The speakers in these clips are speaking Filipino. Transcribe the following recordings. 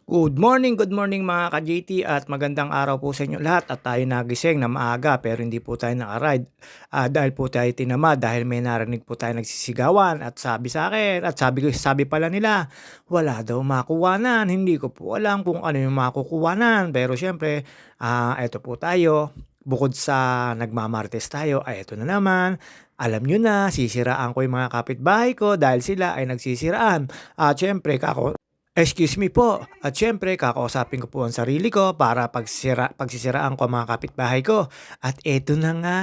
Good morning mga ka-JT at magandang araw po sa inyo lahat at tayo nagising na maaga pero hindi po tayo naka-ride dahil po tayo tinamad dahil may narinig po tayo nagsisigawan at sabi sa akin at sabi pala nila wala daw makuwanan. Hindi ko po alam kung ano yung makukuwanan pero syempre eto po tayo. Bukod sa nagmamartes tayo ay eto na naman. Alam nyo na, sisiraan ko yung mga kapitbahay ko dahil sila ay nagsisiraan. At syempre, excuse me po. At syempre, kakausapin ko po ang sarili ko para pagsisiraan ko ang mga kapitbahay ko. At eto na nga,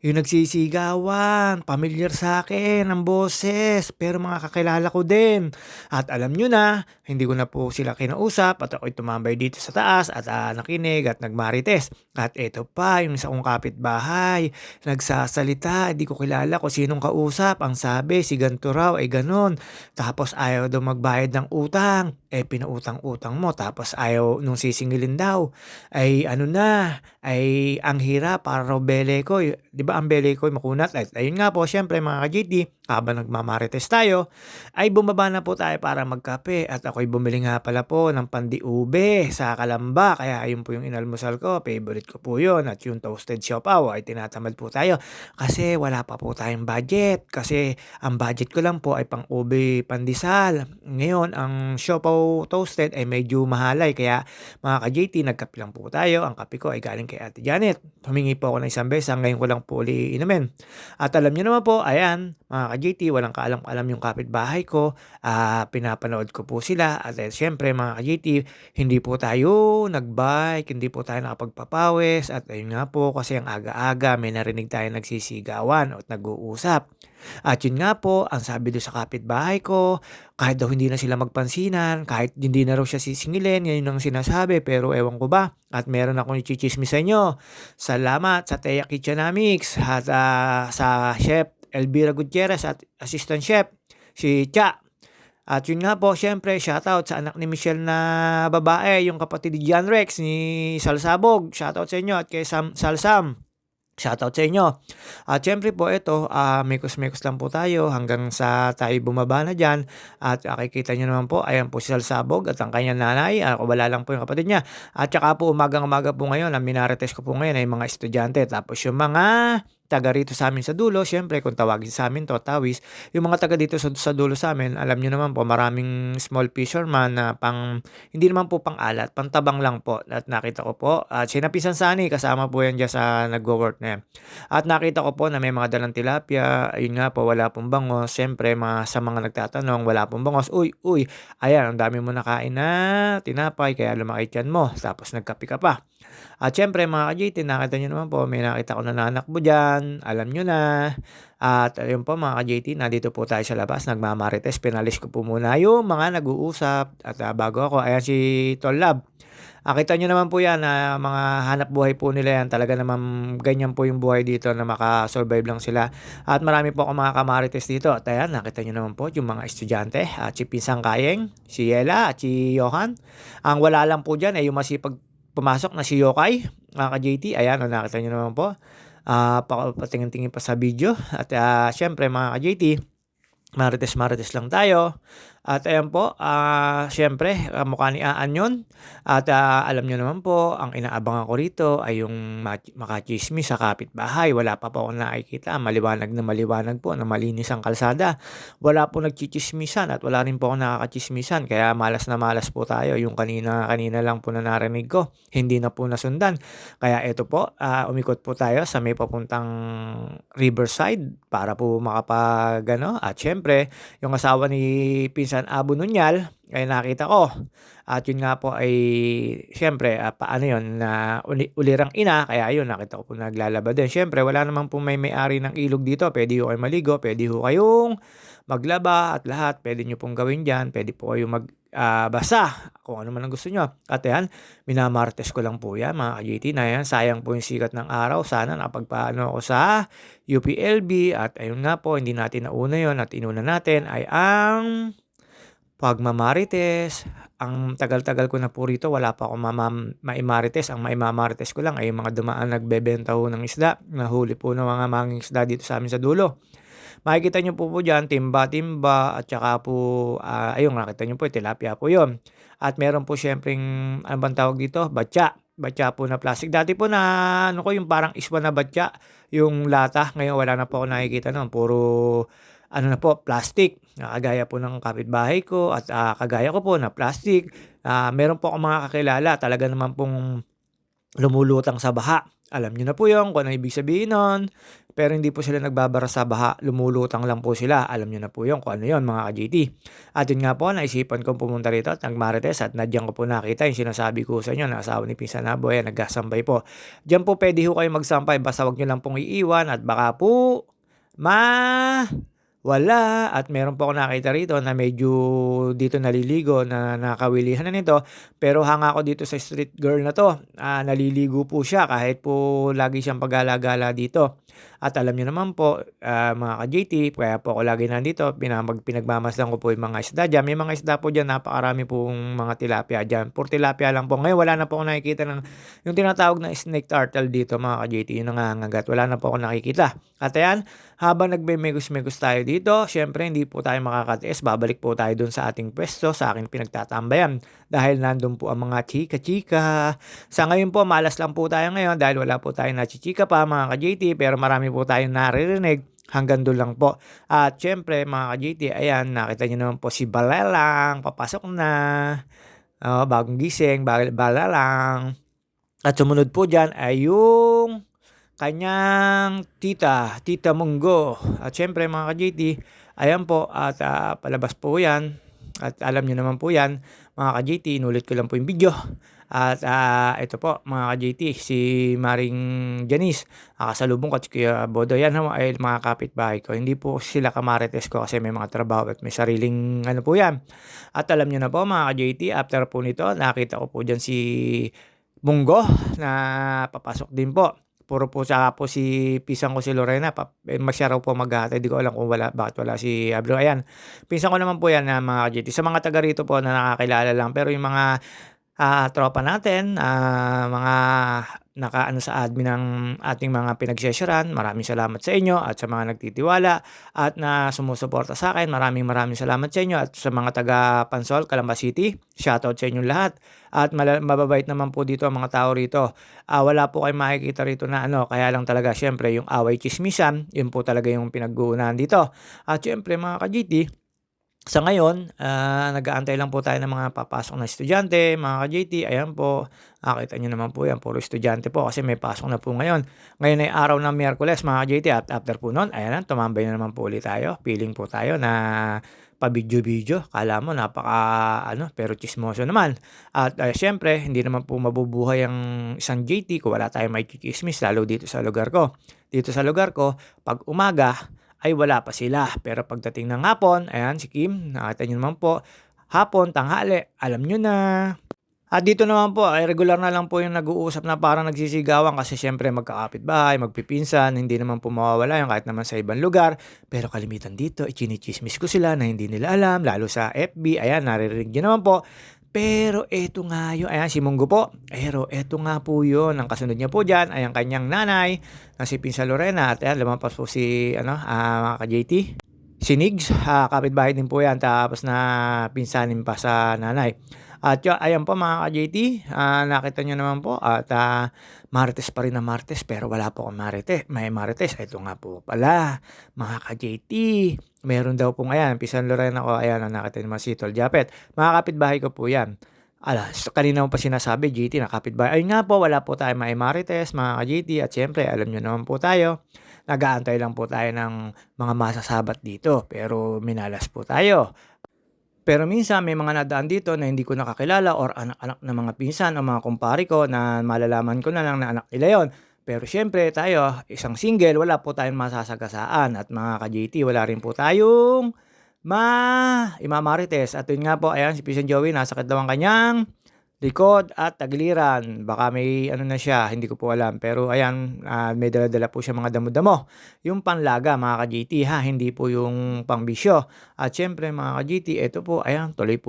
yung nagsisigawan, familiar sa akin ang boses, pero mga kakilala ko din. At alam nyo na, hindi ko na po sila kinausap at ako'y tumambay dito sa taas at nakinig at nagmarites. At eto pa, yung isa kong kapitbahay, nagsasalita, hindi ko kilala kung sinong kausap. Ang sabi, si ganito raw ay ganon. Tapos ayaw daw magbayad ng utang. Pinautang-utang mo tapos ayaw nung sisingilin daw. Ay ano na, ay ang hirap para raw belekoy. 'Di ba ang belekoy makunat? At ayun nga po, syempre mga ka-GT, habang nagmamarites tayo, ay bumaba na po tayo para magkape at ako'y bumili nga pala po ng pandiube sa Kalamba. Kaya ayun po yung inalmusal ko, favorite ko po yun. At yung toasted siopaw ay tinatamad po tayo kasi wala pa po tayong budget. Kasi ang budget ko lang po ay pang-ube pandesal. Ngayon, ang siopaw toasted ay medyo mahalay. Kaya mga ka-JT, nagkape lang po tayo. Ang kape ko ay galing kay Ate Janet. Humingi po ako ng isang beses. Ngayon ko lang po uli inumin. At alam niyo naman po, ayan, mga ka-JT, walang kaalam-alam yung kapitbahay ko. Pinapanood ko po sila. At syempre, mga ka-JT, hindi po tayo nagbike, hindi po tayo nakapagpapawis. At ayun nga po, kasi ang aga-aga, may narinig tayo nagsisigawan at nag-uusap. At yun nga po, ang sabi doon sa kapitbahay ko, kahit daw hindi na sila magpansinan, kahit hindi na raw siya sisingilin, yan ang sinasabi, pero ewan ko ba. At meron akong ichichismis sa inyo. Salamat sa Teya Kitchenamics at sa Chef Elvira Gutierrez at Assistant Chef si Cha. At yun nga po, syempre, shoutout sa anak ni Michelle na babae, yung kapatid ni John Rex ni Salsabog. Shoutout sa inyo at kay Salsam. Shoutout sa inyo. At syempre po ito, mekos-mekos lang po tayo hanggang sa tayo bumaba na dyan. At makikita nyo naman po, ayan po si Salsabog at ang kanyang nanay. Wala lang po yung kapatid niya. At saka po umagang-umaga po ngayon, ang minarites ko po ngayon ay mga estudyante. Tapos yung mga taga rito sa amin sa dulo, syempre kung tawagin sa amin to, tawis, yung mga taga dito sa dulo sa amin, alam nyo naman po, maraming small fisherman na hindi naman po pang alat, pantabang lang po. At nakita ko po, at sinapisan sani, kasama po yan dyan sa nagwo-work na yan. At nakita ko po na may mga dalang tilapia, ayun nga po, wala pong bangos. Siyempre, sa mga nagtatanong, wala pong bangos. Uy, uy, ayan, ang dami mo nakain na tinapay, kaya lumaki tiyan mo. Tapos nagkape ka pa. At syempre mga ka-JT, nakita nyo naman po, may nakita ko na nanakbo dyan, alam nyo na. At ayun po mga ka-JT, nandito po tayo sa labas, nagmamarites, pinalis ko po muna yung mga nag-uusap. At bago ako, ayan si Tol Lab. Kita nyo naman po yan na mga hanap buhay po nila yan. Talaga naman ganyan po yung buhay dito na makasurvive lang sila. At marami po akong mga kamarites dito. At ayan, nakita nyo naman po yung mga estudyante. At si Pinsang Kayeng, si Yela at si Johan. Ang wala lang po dyan ay yung masipag pumasok na si Yokai, mga ka-JT. Ayan, nakita nyo naman po. Patingin-tingin pa sa video. At syempre mga ka-JT, marites lang tayo. At ayan po, siyempre, mukha ni Aan yun. At alam nyo naman po, ang inaabangan ko rito ay yung makachismis sa kapitbahay. Wala pa po akong nakikita. Maliwanag po na malinis ang kalsada. Wala po nagchichismisan at wala rin po akong nakakachismisan. Kaya malas na malas po tayo. Yung kanina lang po na narinig ko, hindi na po nasundan. Kaya ito po, umikot po tayo sa may papuntang Riverside para po at syempre, yung asawa ni Pinsan Abu Nunyal ay nakita ko. At yun nga po ay syempre paano yun na ulirang ina, kaya yun nakita ko po naglalaba din. Syempre wala naman po may-ari ng ilog dito. Pwede ho kayo maligo, pwede ho kayong maglaba at lahat. Pwede nyo pong gawin dyan. Pwede po kayong basa kung ano man ang gusto nyo. At yan, minamartes ko lang po yan mga ka-JT na yan. Sayang po yung sikat ng araw. Sana nakapagpaano ako sa UPLB. At ayun nga po, hindi natin nauna yon. At inuna natin ay ang pagmamarites. Ang tagal-tagal ko na po rito, wala pa akong maimarites. Ang maimamarites ko lang ay mga dumaan nagbebenta ho ng isda. Nahuli po ng mga manging isda dito sa amin sa dulo. Makikita niyo po diyan timba-timba at saka po, ayun nakita niyo po tilapia po 'yun. At meron po siyempreng ano bang tawag dito, batya. Batya po na plastic. Dati po na ano ko yung parang iswan na batya, yung lata. Ngayon wala na po akong nakikita no'n, puro ano na po plastic. Kagaya po ng kapitbahay ko at, kagaya ko po na plastic. Meron po akong mga kakilala talaga naman pong lumulutang sa baha. Alam niyo na po 'yun kung ano ibig sabihin nun, pero hindi po sila nagbabara sa baha, lumulutang lang po sila. Alam niyo na po 'yun kung ano 'yun mga ka-GT. At 'yun nga po naisipan kong pumunta rito at nagmarites at na diyan ko po nakita 'yung sinasabi ko sa inyo na asawa ni pinsan namin, ayan nagsasampay po. Diyan po puwede ho kayong magsampay basta huwag niyo lang pong iiwan at baka po wala at meron po akong nakita rito na medyo dito naliligo na nakawilihan na nito, pero hanga ako dito sa street girl na 'to, naliligo po siya kahit po lagi siyang pagala-gala dito. At alam niyo naman po, mga ka-JT, kaya po ako lagi nandito pinagmamasdan ko po yung mga isda diyan. May mga isda po diyan, napakarami pong mga tilapia diyan, puro tilapia lang po. Ngayon wala na po akong nakikita ng yung tinatawag na snake turtle dito mga ka-JT, yung nangangagat, wala na po akong nakikita. At ayan, habang nagmemegos-megos tayo dito, siyempre hindi po tayo makakatiis, babalik po tayo dun sa ating pwesto, sa aking pinagtatambayan. Dahil nandun po ang mga chika-chika. Sa ngayon po, malas lang po tayo ngayon dahil wala po tayong nachichika pa mga ka-JT, pero marami po tayong naririnig. Hanggang doon lang po. At syempre mga ka-JT, ayan, nakita niyo naman po si Balalang, papasok na. Bagong gising, Balalang. At sumunod po dyan ay yung kanyang Tita Munggo. At siyempre mga ka-JT, ayan po at, palabas po 'yan at alam niyo naman po 'yan mga ka-JT, inulit ko lang po yung video. At, ito po mga ka-JT, si Maring Janice, nakasalubong ko at si Kuya Bodo, 'yan ho ay mga kapitbahay ko. Hindi po sila kamarites ko kasi may mga trabaho at may sariling ano po 'yan. At alam niyo na po mga ka-JT, after po nito nakita ko po diyan si Munggo na papasok din po. Puro po tsaka po si pinsan ko si Lorena siya raw po maghahatid, di ko alam kung bakit wala si Ablo, ayan. Pinsan ko naman po 'yan na mga ka-GT, sa mga taga rito po na nakakilala lang, pero yung mga tropa natin, mga nakaano sa admin ng ating mga pinagse-sharean, maraming salamat sa inyo at sa mga nagtitiwala at na sumusuporta sa akin, maraming salamat sa inyo at sa mga taga Pansol, Calamba City, shoutout sa inyong lahat. At mababait naman po dito ang mga tao rito. Wala po kayong makikita rito na ano, kaya lang talaga siyempre yung away tsismisan, yun po talaga yung pinag-uunahan dito. At siyempre mga ka-GT, sa ngayon, nag-aantay lang po tayo ng mga papasok na estudyante, mga ka-JT, ayan po. Kita niyo naman po yan, puro estudyante po kasi may pasok na po ngayon. Ngayon ay araw ng Miyerkules, mga ka-JT, at after po nun, ayan, tumambay na naman po ulit tayo. Feeling po tayo na pa-video-video. Kala mo pero chismoso naman. At siyempre, hindi naman po mabubuhay ang isang JT kung wala tayong may chichismis, lalo dito sa lugar ko. Dito sa lugar ko, pag umaga, ay wala pa sila. Pero pagdating ng hapon, ayan si Kim, nakita niyo naman po, hapon, tanghali, alam niyo na. At dito naman po ay regular na lang po yung nag-uusap na parang nagsisigawan kasi siyempre magkakapitbahay, magpipinsan, hindi naman po mawawala yung kahit naman sa ibang lugar. Pero kalimitan dito, chinichismis ko sila na hindi nila alam, lalo sa FB, ayan, naririnig niyo naman po. Pero eto nga yun, ayan si Munggo po, pero eto nga po yun, ang kasunod niya po dyan ay ang kanyang nanay na si Pinsa Lorena at ayan, lumampas po si mga ka-JT. Si Nigs, kapitbahay din po yan, tapos na pinsanin pa sa nanay. At ayan po mga ka-JT, nakita nyo naman po at Marites pa rin na Marites pero wala po akong may Marites. Ito nga po pala mga ka-JT, meron daw po ayan, Pinsan Lorena ko, ayan ang nakita naman si Tol Japet. Mga kapitbahay ko po yan. Kanina mo pa sinasabi, GT, na kapitbahay. Ayun nga po, wala po tayo may Marites, mga ka-GT. At syempre, alam nyo naman po tayo, nag-aantay lang po tayo ng mga masasabat dito. Pero minalas po tayo. Pero minsan may mga nadaan dito na hindi ko nakakilala or anak-anak ng mga pinsan o mga kumpare ko na malalaman ko na lang na anak nila yon. Pero syempre tayo, isang single, wala po tayong masasagasaan. At mga ka-JT, wala rin po tayong imamarites. At yun nga po, ayan, si Pinsan Joey, nasakit daw ang kanyang likod at tagiliran. Baka may ano na siya, hindi ko po alam. Pero ayan, may dala-dala po siya mga damo-damo. Yung panlaga mga ka-GT ha, hindi po yung pangbisyo. At syempre mga ka-GT, ito po, ayan, tuloy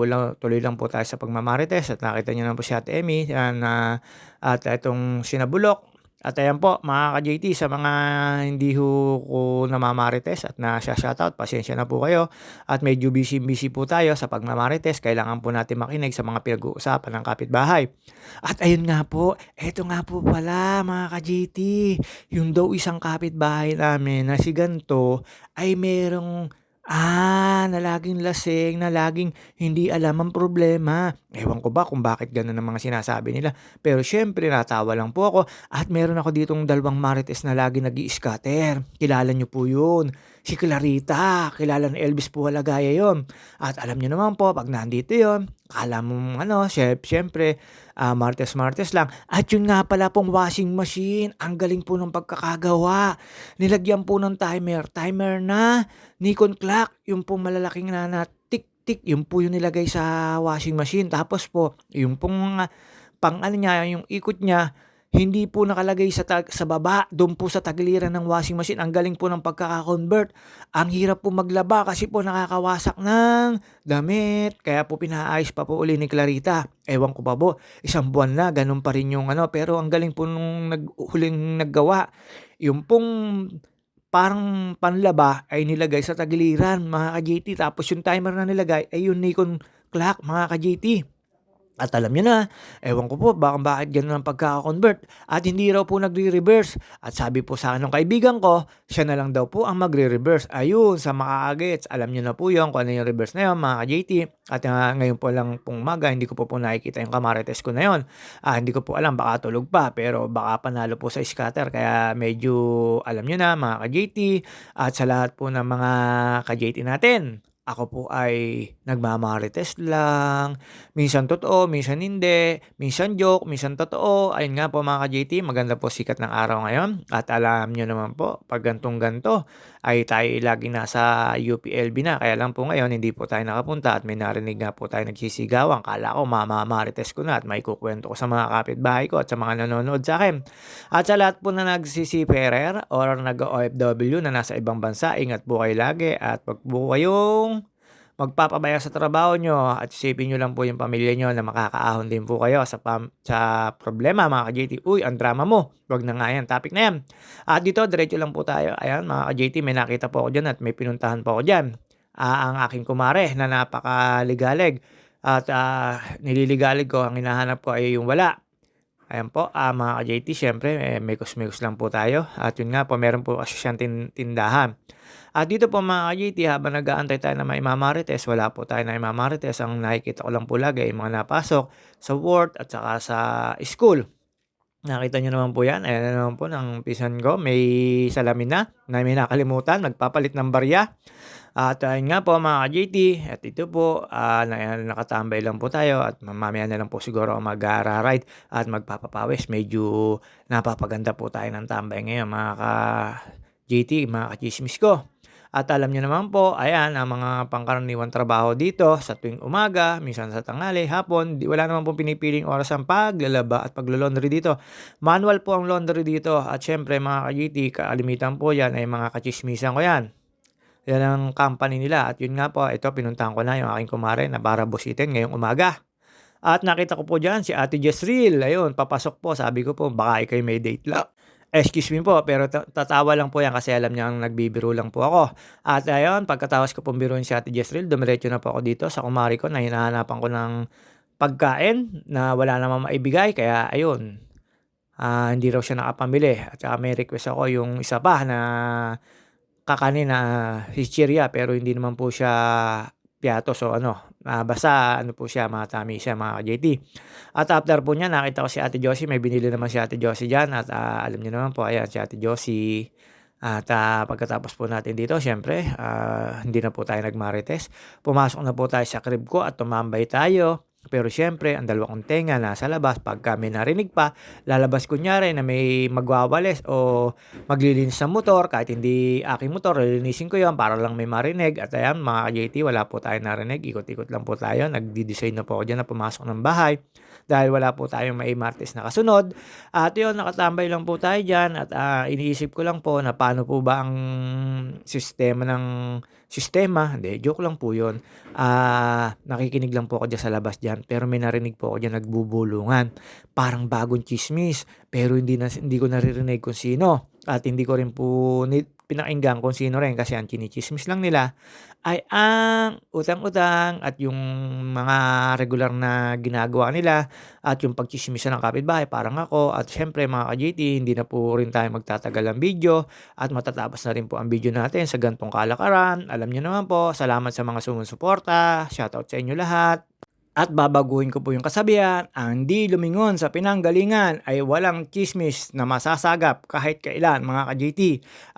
lang po tayo sa pagmamarites. At nakita niyo na po si Ate Emmy, at itong sinabulok. At ayan po mga ka-JT, sa mga hindi ko namamarites at nasha-shoutout, pasensya na po kayo at medyo busy-busy po tayo sa pagmamarites. Kailangan po natin makinig sa mga pinag-uusapan ng kapitbahay. At ayun nga po, eto nga po pala mga ka-JT, yung daw isang kapitbahay namin na si ganto ay merong na laging lasing, na laging hindi alam ang problema. Ewan ko ba kung bakit gano'n ang mga sinasabi nila. Pero siyempre natawa lang po ako at meron ako ditong dalawang marites na lagi nag-i-scatter. Kilala niyo po yun, si Clarita. Kilala ni Elvis Puhalagaya yun. At alam niyo naman po, pag nandito yun, akala mo ano, siyempre, martes-martes lang. At yun nga pala pong washing machine, ang galing po ng pagkakagawa. Nilagyan po ng timer na Nikon clock, yung pong malalaking na tik-tik, yun po yung nilagay sa washing machine. Tapos po, yung pong pang ano niya, yung ikot niya, hindi po nakalagay sa baba, doon po sa tagiliran ng washing machine. Ang galing po ng pagkaka-convert. Ang hirap po maglaba kasi po nakakawasak ng damit. Kaya po pinaayos pa po uli ni Clarita. Ewan ko pa po, isang buwan na, ganun pa rin yung ano. Pero ang galing po nung huling naggawa. Yung pong parang panlaba ay nilagay sa tagiliran mga ka-JT. Tapos yung timer na nilagay ay yung Nikon clock mga ka-JT. At alam niyo na, ewan ko po bakit gano'n ang pagkaka-convert at hindi raw po nagre-reverse. At sabi po sa akin ng kaibigan ko, siya na lang daw po ang magre-reverse. Ayun, sa makakagets, alam niyo na po yun kung ano yung reverse na yun mga ka-JT. At ngayon po lang pong umaga, hindi ko po nakikita yung kamarites ko na yun. Hindi ko po alam, baka tulog pa, pero baka panalo po sa scatter. Kaya medyo alam niyo na mga ka-JT at sa lahat po ng mga ka-JT natin. Ako po ay nagmamarites lang, minsan totoo, minsan hindi, minsan joke, minsan totoo. Ayun nga po mga ka-JT, maganda po sikat ng araw ngayon. At alam niyo naman po, pag gantong-ganto ay tayo laging nasa UPLB na. Kaya lang po ngayon, hindi po tayo nakapunta at may narinig nga po tayo nagsisigawan. Kala ko mamamarites ko na at may kukwento ko sa mga kapitbahay ko at sa mga nanonood sa akin. At sa lahat po na nagsisiperer or nag-OFW na nasa ibang bansa, ingat po kayo lagi at wag po kayong magpapabaya sa trabaho nyo at isipin nyo lang po yung pamilya nyo na makakaahon din po kayo sa problema mga ka-JT. Uy, ang drama mo. Wag na nga yan. Topic na yan. At dito, diretso lang po tayo. Ayan mga ka-JT, may nakita po ako dyan at may pinuntahan po ako dyan. Ang aking kumare na napakaligalig. At nililigalig ko, ang hinahanap ko ay yung wala. Ayan po, mga ka-JT, syempre, mekos-mekos lang po tayo. At yun nga po, meron po kasi siyang tindahan. At dito po mga ka-JT, habang nag-aantay tayo na maimamarites, wala po tayo na imamarites. Ang nakikita ko lang po lagi ay mga napasok sa work at saka sa school. Nakita nyo naman po yan. Ayan na naman po ng pisan ko. May salamin na may nakalimutan. Nagpapalit ng barya. At ayun nga po mga ka-JT. At ito po, nakatambay lang po tayo. At mamaya na lang po siguro mag-ride at magpapapawis. Medyo napapaganda po tayo ng tambay ngayon mga ka-JT, mga ka-chismis ko. At alam niyo naman po, ayan, ang mga pangkaraniwang trabaho dito sa tuwing umaga, minsan sa tanghali, hapon, wala naman pong pinipiling oras ang paglalaba at paglo-laundry dito. Manual po ang laundry dito at syempre mga ka-GT, kaalimitan po yan ay mga kachismisan ko yan. Yan ang company nila at yun nga po, ito pinuntahan ko na yung aking kumare na para busitin ngayong umaga. At nakita ko po dyan si Ate Jessril, ayun, papasok po, sabi ko po, baka ikay may date lang. Excuse me po, pero tatawa lang po yan kasi alam niyang nagbibiro lang po ako. At ayun, pagkatapos ko pong biruin si Ate Jessril, dumiretso na po ako dito sa kumari ko na hinahanapan ko ng pagkain na wala namang maibigay. Kaya ayun, hindi raw siya nakapamili. At saka may request ako yung isa pa na kakanin na chichirya pero hindi naman po siya piato. So basta ano po siya, matami siya mga ka-JT. At after po niya, nakita ko si Ate Josie. May binili naman si Ate Josie dyan. At alam niyo naman po, ayan si Ate Josie. At pagkatapos po natin dito, syempre, hindi na po tayo nagmarites. Pumasok na po tayo sa crib ko at tumambay tayo. Pero syempre, ang dalawa kong tenga nasa labas. Pag kami narinig pa, lalabas kunyari na may magwawalis o maglilinis ng motor. Kahit hindi aking motor, lilinisin ko yon para lang may marinig. At ayan, mga ka-JT, wala po tayo narinig. Ikot-ikot lang po tayo. Nagdi-design na po ako dyan na pumasok ng bahay. Dahil wala po tayong may martes na kasunod. At yun, nakatambay lang po tayo dyan. At iniisip ko lang po na paano po ba ang sistema ng sistema. Hindi, joke lang po yun. Nakikinig lang po ako diyan sa labas diyan, pero may narinig po ako diyan nagbubulungan. Parang bagong tsismis, pero hindi ko naririnig kung sino at hindi ko rin po pinakinggan kung sino rin kasi ang tsini-tsismis lang nila ay ang utang-utang at yung mga regular na ginagawa nila at yung pagtsismisan ng kapitbahay parang ako. At siyempre mga ka-GT, hindi na po rin tayo magtatagal ng video at matatapos na rin po ang video natin sa ganitong kalakaran. Alam niyo naman po, salamat sa mga sumusuporta. Shoutout sa inyo lahat. At babaguhin ko po yung kasabihan, ang di lumingon sa pinanggalingan ay walang tsismis na masasagap kahit kailan mga ka-JT.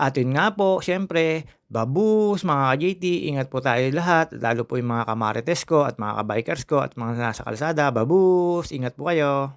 At yun nga po, siyempre, babus mga ka-JT, ingat po tayo lahat, lalo po yung mga kamarites ko at mga kabikers ko at mga nasa kalsada, babus, ingat po kayo.